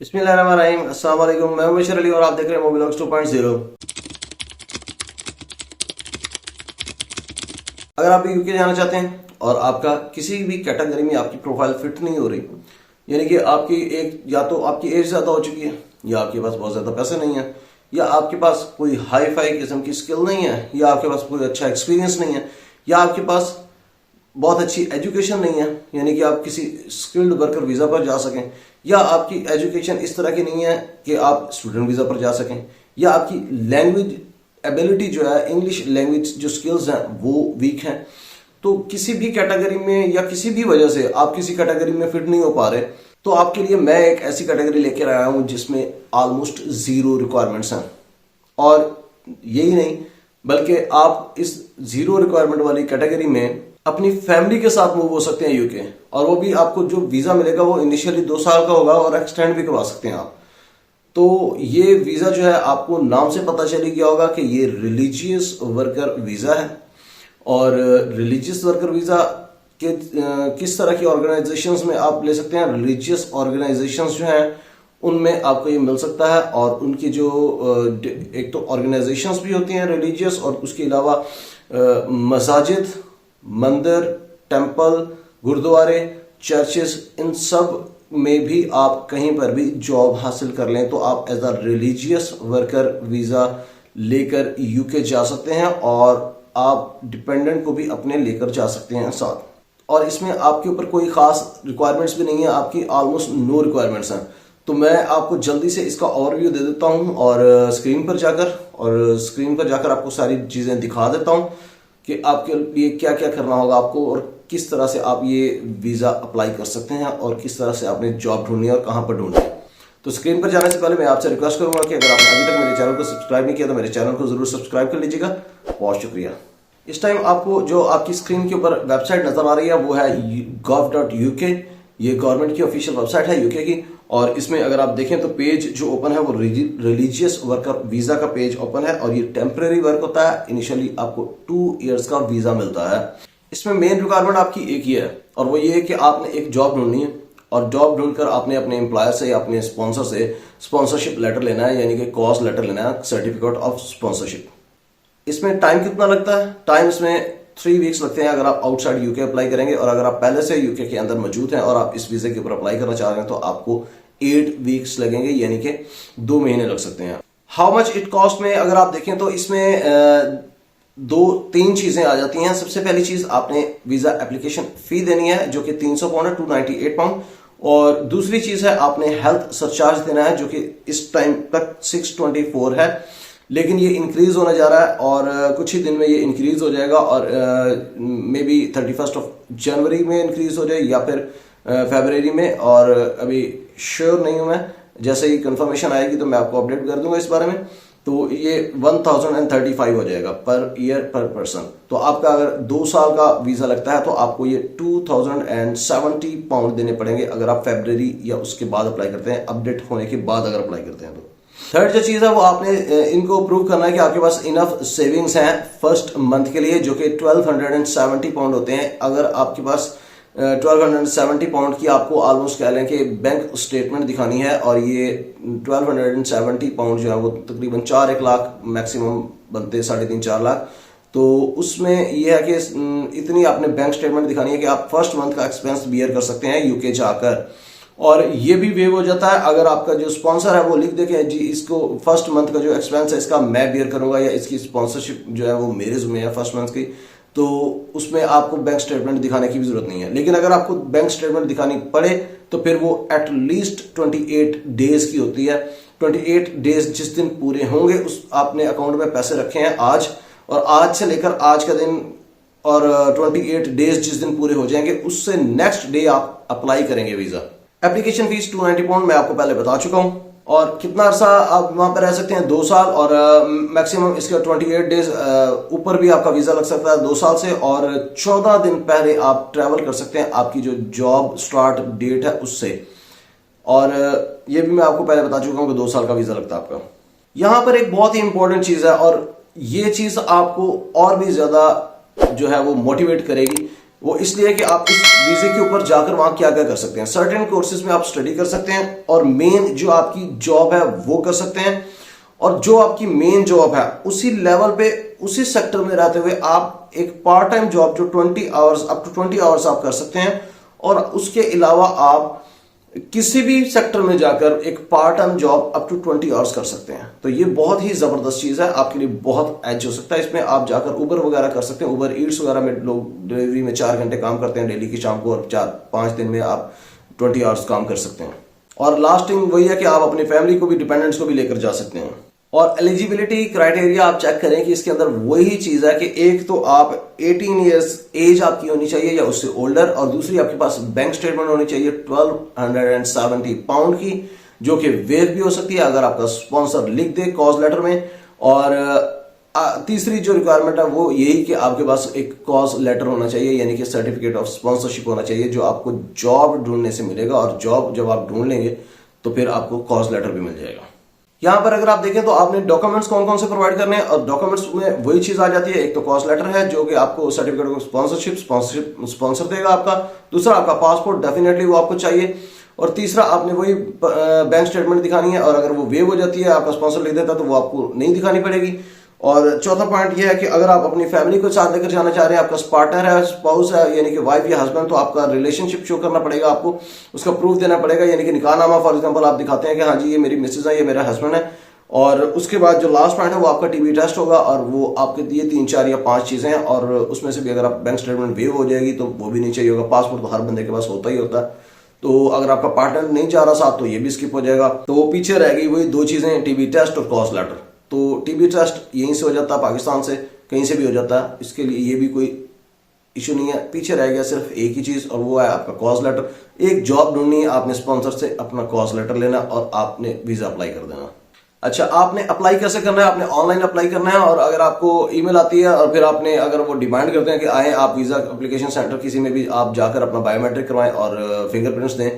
बिस्मिल्लाहिर्रहमानिर्रहीम। अस्सलाम वालेकुम। मैं बशर अली और आप देख रहे हैं मोबिलॉग्स 2.0। अगर आप भी यूके जाना चाहते हैं और आपका किसी भी कैटेगरी में आपकी प्रोफाइल फिट नहीं हो रही, यानी कि आपकी एक या तो आपकी एज ज़्यादा हो चुकी है, या आपके पास बहुत ज़्यादा पैसे नहीं है, या आपके पास कोई हाई फाई किस्म की स्किल नहीं है, या आपके पास कोई अच्छा एक्सपीरियंस नहीं है, या आपके पास बहुत अच्छी एजुकेशन नहीं है, यानी कि आप किसी स्किल्ड वर्कर वीज़ा पर जा सकें, या आपकी एजुकेशन इस तरह की नहीं है कि आप स्टूडेंट वीज़ा पर जा सकें, या आपकी लैंग्वेज एबिलिटी जो है, इंग्लिश लैंग्वेज जो स्किल्स हैं वो वीक हैं, तो किसी भी कैटेगरी में या किसी भी वजह से आप किसी कैटेगरी में फिट नहीं हो पा रहे, तो आपके लिए मैं एक ऐसी कैटेगरी लेकर आया हूं जिसमें ऑलमोस्ट जीरो रिक्वायरमेंट्स हैं। और यही नहीं बल्कि आप इस जीरो रिक्वायरमेंट वाली कैटेगरी में अपनी फैमिली के साथ मूव हो सकते हैं यूके, और वो भी आपको जो वीजा मिलेगा वो इनिशियली 2 साल का होगा और एक्सटेंड भी करवा सकते हैं आप। तो ये वीजा जो है आपको नाम से पता चली गया होगा कि ये रिलीजियस वर्कर वीजा है। और रिलीजियस वर्कर वीजा के किस तरह की ऑर्गेनाइजेशंस में आप ले सकते हैं, रिलीजियस ऑर्गेनाइजेशंस जो हैं उनमें आपको ये मिल सकता है। और उनकी जो एक तो ऑर्गेनाइजेशंस भी होती हैं रिलीजियस, और उसके अलावा मसाजिद, मंदिर, टेंपल, गुरुद्वारे, चर्चेस, इन सब में भी आप कहीं पर भी जॉब हासिल कर लें तो आप as a religious worker visa लेकर यूके जा सकते हैं, और आप डिपेंडेंट को भी अपने लेकर जा सकते हैं साथ। और इसमें आपके ऊपर कोई खास रिक्वायरमेंट्स भी नहीं है, आपकी ऑलमोस्ट नो रिक्वायरमेंट्स हैं। तो मैं आपको जल्दी से इसका ओवरव्यू दे देता हूं और स्क्रीन पर जाकर आपको सारी चीज़ें दिखा देता हूं कि आपके लिए क्या क्या करना होगा आपको, और किस तरह से आप ये वीज़ा अप्लाई कर सकते हैं, और किस तरह से आपने जॉब ढूंढनी है और कहाँ पर ढूंढनी है। तो स्क्रीन पर जाने से पहले मैं आपसे रिक्वेस्ट करूंगा कि अगर आपने अभी तक मेरे चैनल को सब्सक्राइब नहीं किया तो मेरे चैनल को जरूर सब्सक्राइब कर लीजिएगा। बहुत शुक्रिया। इस टाइम आपको जो आपकी स्क्रीन के ऊपर वेबसाइट नजर आ रही है वो है gov.uk। ये गवर्नमेंट की ऑफिशियल वेबसाइट है यूके की, और इसमें अगर आप देखें तो पेज जो ओपन है वो रिलीजियस वर्कर वीजा का पेज ओपन है, और ये टेम्परेरी वर्क होता है। इनिशियली आपको 2 इयर्स का वीजा मिलता है। इसमें मेन रिक्वायरमेंट आपकी एक ही है, और वो ये है कि आपने एक जॉब ढूंढनी है, और जॉब ढूंढकर आपने अपने एम्प्लॉयर से या अपने स्पॉन्सर से स्पॉन्सरशिप लेटर लेना है, यानी कि कॉज लेटर लेना है, सर्टिफिकेट ऑफ स्पॉन्सरशिप। इसमें टाइम कितना लगता है? टाइम इसमें 3 वीक्स लगते हैं अगर आप आउटसाइड यूके अप्लाई करेंगे, और अगर आप पहले से यूके के अंदर मौजूद हैं और आप इस वीजे के ऊपर अप्लाई करना चाह रहे हैं तो आपको 8 वीक्स लगेंगे, यानी कि 2 महीने लग सकते हैं। हाउ मच इट कॉस्ट में अगर आप देखें तो इसमें 2-3 चीजें आ जाती हैं। सबसे पहली चीज, आपने वीजा एप्लीकेशन फी देनी है जो कि 300 पाउंड है, 298 पाउंड। और दूसरी चीज है आपने हेल्थ सरचार्ज देना है जो कि इस टाइम तक 624 है, लेकिन ये इंक्रीज होने जा रहा है और कुछ ही दिन में ये इंक्रीज हो जाएगा, और मे बी 31 जनवरी में इंक्रीज हो जाए या फिर फरवरी में, और अभी श्योर नहीं हूं मैं। जैसे ही कंफर्मेशन आएगी तो मैं आपको अपडेट कर दूंगा इस बारे में। तो ये 1035 हो जाएगा पर ईयर पर पर्सन। तो आपका अगर 2 साल का वीजा लगता है तो आपको ये 2070 पाउंड देने पड़ेंगे अगर आप फरवरी या उसके बाद अप्लाई करते हैं, अपडेट होने के बाद अगर अप्लाई करते हैं तो। थर्ड जो चीज है वो आपने इनको प्रूव करना है कि आपके पास इनफ सेविंग्स हैं फर्स्ट मंथ के लिए, जो कि 1270 पाउंड होते हैं। अगर आपके पास 1270 पाउंड की आपको ऑलमोस्ट कह लें कि बैंक स्टेटमेंट दिखानी है, और ये 1270 पाउंड जो है वो तकरीबन 4-1 लाख मैक्सिमम बनते हैं, 3.5-4 लाख। तो उसमें यह है कि इतनी आपने बैंक स्टेटमेंट दिखानी है कि आप फर्स्ट मंथ का एक्सपेंस बियर कर सकते हैं यूके जाकर। और ये भी वेव हो जाता है अगर आपका जो स्पॉन्सर है वो लिख दे कि जी इसको फर्स्ट मंथ का जो एक्सपेंस है इसका मैं बियर करूंगा, या इसकी स्पॉन्सरशिप जो है वो मेरे जिम्मे है फर्स्ट मंथ की, तो उसमें आपको बैंक स्टेटमेंट दिखाने की भी जरूरत नहीं है। लेकिन अगर आपको बैंक स्टेटमेंट दिखानी पड़े तो फिर वो एटलीस्ट 28 डेज की होती है। 28 डेज जिस दिन पूरे होंगे उस आपने अकाउंट में पैसे रखे हैं आज, और आज से लेकर आज का दिन और 28 डेज जिस दिन पूरे हो जाएंगे उससे नेक्स्ट डे आप अप्लाई करेंगे वीजा। एप्लीकेशन फीस 290 पाउंड मैं आपको पहले बता चुका हूं। और कितना अरसा आप वहां पर रह सकते हैं? 2 साल, और मैक्सिमम इसके 28 डेज ऊपर भी आपका वीजा लग सकता है 2 साल से, और 14 दिन पहले आप ट्रैवल कर सकते हैं आपकी जो जॉब स्टार्ट डेट है उससे। और ये भी मैं आपको पहले बता चुका हूं कि 2 साल का वीजा लगता है आपका। यहां पर एक बहुत ही इंपॉर्टेंट चीज है, और ये चीज आपको और भी ज्यादा जो है वो मोटिवेट करेगी वो इसलिए कि आप इस वीजे के ऊपर जाकर वहां क्या क्या कर सकते हैं। सर्टेन कोर्सेज में आप स्टडी कर सकते हैं और मेन जो आपकी जॉब है वो कर सकते हैं, और जो आपकी मेन जॉब है उसी लेवल पे उसी सेक्टर में रहते हुए आप एक पार्ट टाइम जॉब जो 20 आवर्स अप टू 20 आवर्स आप कर सकते हैं, और उसके अलावा आप किसी भी सेक्टर में जाकर एक part time job up to 20 hours कर सकते हैं। तो ये बहुत ही जबरदस्त चीज है, आपके लिए बहुत एज हो सकता है। इसमें आप जाकर उबर वगैरह कर सकते हैं। उबर ईट्स वगैरह में लोग डिलीवरी में 4 घंटे काम करते हैं डेली की शाम को, और 4-5 दिन में आप 20 आवर्स काम कर सकते हैं। और लास्टिंग वही है कि आप अपनी फैमिली को भी, डिपेंडेंट्स को भी लेकर जा सकते हैं। और एलिजिबिलिटी क्राइटेरिया आप चेक करें कि इसके अंदर वही चीज है कि एक तो आप 18 इयर्स एज आपकी होनी चाहिए या उससे ओल्डर, और दूसरी आपके पास बैंक स्टेटमेंट होनी चाहिए 1270 पाउंड की, जो कि वेव भी हो सकती है अगर आपका स्पॉन्सर लिख दे कॉज लेटर में। और तीसरी जो रिक्वायरमेंट है वो यही कि आपके पास एक कॉज लेटर होना चाहिए, यानी कि सर्टिफिकेट ऑफ स्पॉन्सरशिप होना चाहिए, जो आपको जॉब ढूंढने से मिलेगा। और जॉब जब आप ढूंढ लेंगे तो फिर आपको कॉज लेटर भी मिल जाएगा। यहां पर अगर आप देखें तो आपने डॉक्यूमेंट्स कौन कौन से प्रोवाइड करने हैं, और डॉक्यूमेंट्स में वही चीज आ जाती है। एक तो कॉस्ट लेटर है जो कि आपको सर्टिफिकेट ऑफ स्पॉन्सर देगा आपका। दूसरा आपका पासपोर्ट, डेफिनेटली वो आपको चाहिए। और तीसरा आपने वही बैंक स्टेटमेंट दिखानी है, और अगर वो वेव हो जाती है, आपका स्पॉन्सर लिख देता है, तो वो आपको नहीं दिखानी पड़ेगी। और चौथा पॉइंट ये है कि अगर आप अपनी फैमिली को साथ लेकर जाना चाह रहे हैं, आपका पार्टनर है, स्पाउस है, यानी कि वाइफ या हस्बैंड, तो आपका रिलेशनशिप शो करना पड़ेगा, आपको उसका प्रूफ देना पड़ेगा, यानी कि निकाहनामा फॉर एग्जांपल आप दिखाते हैं कि हाँ जी ये मेरी मिसेज है, ये मेरा हस्बैंड है। और उसके बाद जो लास्ट पॉइंट है वो आपका टीबी टेस्ट होगा, और वो आपके दिए 3, 4 या 5 चीजें हैं, और उसमें से भी अगर आप बैंक स्टेटमेंट वेव हो जाएगी तो वो भी नहीं चाहिए होगा। पासपोर्ट तो हर बंदे के पास होता ही होता है, तो अगर आपका पार्टनर नहीं जा रहा साथ तो ये भी स्किप हो जाएगा। तो वो पीछे रहेगी वही 2 चीजें, टीबी टेस्ट और कॉज लेटर। तो टीबी टेस्ट यहीं से हो जाता है, पाकिस्तान से कहीं से भी हो जाता है, इसके लिए ये भी कोई इशू नहीं है। पीछे रह गया सिर्फ एक ही चीज, और वो है आपका कॉज लेटर। एक जॉब ढूंढनी है, आपने स्पॉन्सर से अपना कॉज लेटर लेना और आपने वीजा अप्लाई कर देना। अच्छा, आपने अप्लाई कैसे करना है? आपने ऑनलाइन अप्लाई करना है, और अगर आपको ईमेल आती है और फिर आपने, अगर वो डिमांड करते हैं कि आए आप वीजा एप्लीकेशन सेंटर किसी में भी आप जाकर अपना बायोमेट्रिक करवाएं और फिंगरप्रिंट्स दें,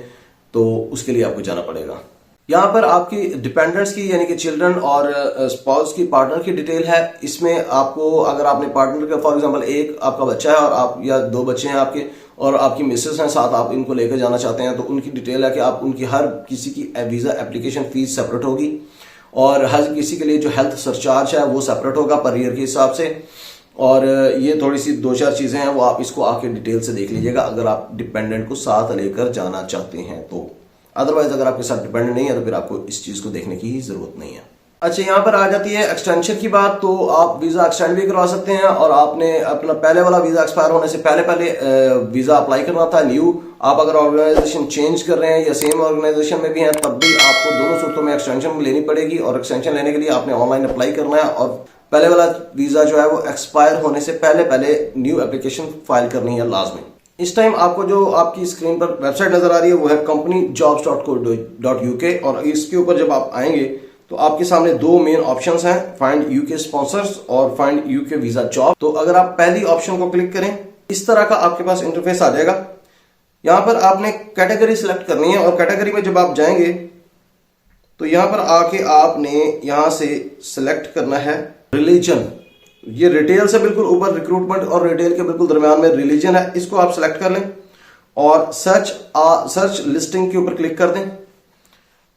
तो उसके लिए आपको जाना पड़ेगा। यहाँ पर आपकी डिपेंडेंट्स की, यानी कि चिल्ड्रन और स्पाउस की, पार्टनर की डिटेल है। इसमें आपको, अगर आपने पार्टनर का फॉर एग्जांपल एक आपका बच्चा है और आप, या 2 बच्चे हैं आपके, और आपकी मिसेस हैं साथ, आप इनको लेकर जाना चाहते हैं, तो उनकी डिटेल है कि आप उनकी हर किसी की वीजा एप्लीकेशन फीस सेपरेट होगी, और हर किसी के लिए जो हेल्थ सरचार्ज है वो सेपरेट होगा पर ईयर के हिसाब से। और ये थोड़ी सी 2-4 चीजें हैं, वो आप इसको आके डिटेल से देख लीजिएगा अगर आप डिपेंडेंट को साथ लेकर जाना चाहते हैं तो। अदरवाइज अगर आपके साथ डिपेंडेंट नहीं है तो फिर आपको इस चीज को देखने की जरूरत नहीं है। अच्छा, यहाँ पर आ जाती है एक्सटेंशन की बात। तो आप वीजा एक्सटेंड भी करवा सकते हैं, और आपने अपना पहले वाला वीजा एक्सपायर होने से पहले वीजा अप्लाई करना था न्यू। आप अगर ऑर्गेनाइजेशन चेंज कर रहे हैं या सेम ऑर्गेनाइजेशन में भी हैं, तब भी आपको दोनों सूरतों में एक्सटेंशन लेनी पड़ेगी, और एक्सटेंशन लेने के लिए आपने ऑनलाइन अप्लाई करना है, और पहले वाला वीजा जो है वो एक्सपायर होने से पहले न्यू एप्लीकेशन फाइल करनी है लाजमी। इस टाइम आपको जो आपकी स्क्रीन पर वेबसाइट नजर आ रही है वो है companyjobs.co.uk, और इसके ऊपर जब आप आएंगे तो आपके सामने 2 मेन ऑप्शंस हैं, फाइंड यूके स्पॉन्सर्स और फाइंड यूके वीजा जॉब। तो अगर आप पहली ऑप्शन को क्लिक करें, इस तरह का आपके पास इंटरफेस आ जाएगा। यहां पर आपने कैटेगरी सिलेक्ट करनी है, और कैटेगरी में जब आप जाएंगे तो यहां पर आके आपने यहां से सिलेक्ट करना है रिलीजन। ये रिटेल से बिल्कुल ऊपर, रिक्रूटमेंट और रिटेल के बिल्कुल दरमियान में रिलीजन है, इसको आप सिलेक्ट कर लें और सर्च लिस्टिंग के ऊपर क्लिक कर दें।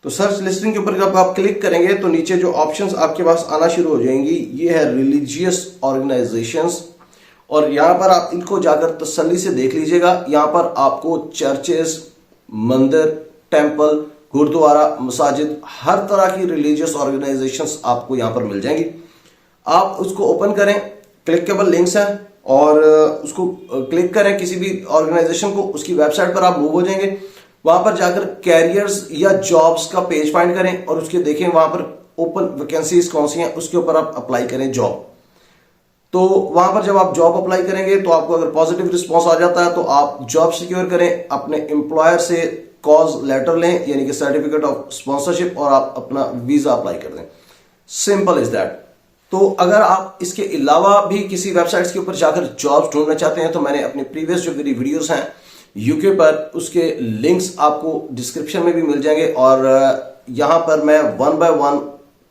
तो सर्च लिस्टिंग के ऊपर जब आप क्लिक करेंगे तो नीचे जो ऑप्शंस आपके पास आना शुरू हो जाएंगी, ये है रिलीजियस ऑर्गेनाइजेशंस, और यहां पर आप इनको जाकर तसल्ली से देख लीजिएगा। यहां पर आपको चर्चेस, मंदिर, टेंपल, गुरुद्वारा, मसाजिद, हर तरह की रिलीजियस ऑर्गेनाइजेशंस आपको यहां पर मिल जाएंगी। आप उसको ओपन करें, क्लिकेबल लिंक्स हैं, और उसको क्लिक करें किसी भी ऑर्गेनाइजेशन को, उसकी वेबसाइट पर आप मूव हो जाएंगे। वहां पर जाकर कैरियर्स या जॉब्स का पेज फाइंड करें और उसके देखें वहां पर ओपन वैकेंसीज कौन सी हैं, उसके ऊपर आप अप्लाई करें जॉब। तो वहां पर जब आप जॉब अप्लाई करेंगे तो आपको अगर पॉजिटिव रिस्पॉन्स आ जाता है तो आप जॉब सिक्योर करें, अपने एम्प्लॉयर से कॉज लेटर लें, यानी कि सर्टिफिकेट ऑफ स्पॉन्सरशिप, और आप अपना वीजा अप्लाई कर दें। Simple is that. तो अगर आप इसके अलावा भी किसी वेबसाइट्स के ऊपर जाकर जॉब्स ढूंढना चाहते हैं तो मैंने अपने प्रीवियस जो मेरी वीडियोस हैं यूके पर, उसके लिंक्स आपको डिस्क्रिप्शन में भी मिल जाएंगे, और यहां पर मैं 1 बाय 1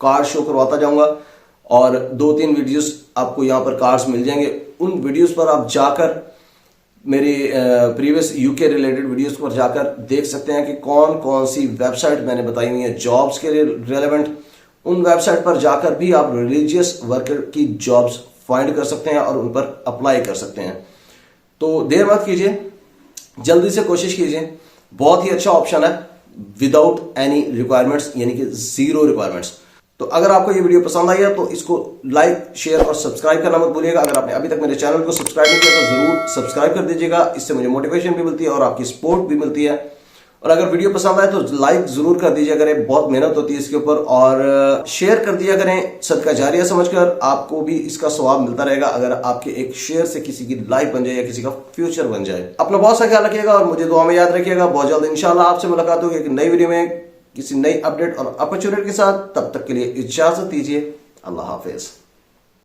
कार्ड शो करवाता जाऊंगा, और 2-3 वीडियोस आपको यहां पर कार्ड्स मिल जाएंगे। उन वीडियोस पर आप जाकर मेरी प्रीवियस यूके रिलेटेड वीडियोस पर जाकर देख सकते हैं कि कौन कौन सी वेबसाइट मैंने बताई हुई है जॉब्स के लिए रेलेवेंट। उन वेबसाइट पर जाकर भी आप रिलीजियस वर्कर की जॉब्स फाइंड कर सकते हैं और उन पर अप्लाई कर सकते हैं। तो देर मत कीजिए, जल्दी से कोशिश कीजिए। बहुत ही अच्छा ऑप्शन है विदाउट एनी रिक्वायरमेंट्स, यानी कि जीरो रिक्वायरमेंट्स। तो अगर आपको ये वीडियो पसंद आई है तो इसको लाइक, शेयर और सब्सक्राइब करना मत भूलिएगा। अगर आपने अभी तक मेरे चैनल को सब्सक्राइब नहीं किया तो जरूर सब्सक्राइब कर दीजिएगा। इससे मुझे मोटिवेशन भी मिलती है और आपकी सपोर्ट भी मिलती है। और अगर वीडियो पसंद आए तो लाइक जरूर कर दीजिए करें, बहुत मेहनत होती है इसके ऊपर। और शेयर कर दिया करें सदका जारिया समझकर, आपको भी इसका सवाब मिलता रहेगा अगर आपके एक शेयर से किसी की लाइफ बन जाए या किसी का फ्यूचर बन जाए। अपना बहुत सा ख्याल रखिएगा और मुझे दुआ में याद रखिएगा। बहुत जल्द इंशाल्लाह आपसे मुलाकात होगी एक नई वीडियो में किसी नई अपडेट और अपॉर्चुनिटी के साथ। तब तक के लिए इजाजत दीजिए। अल्लाह हाफिज।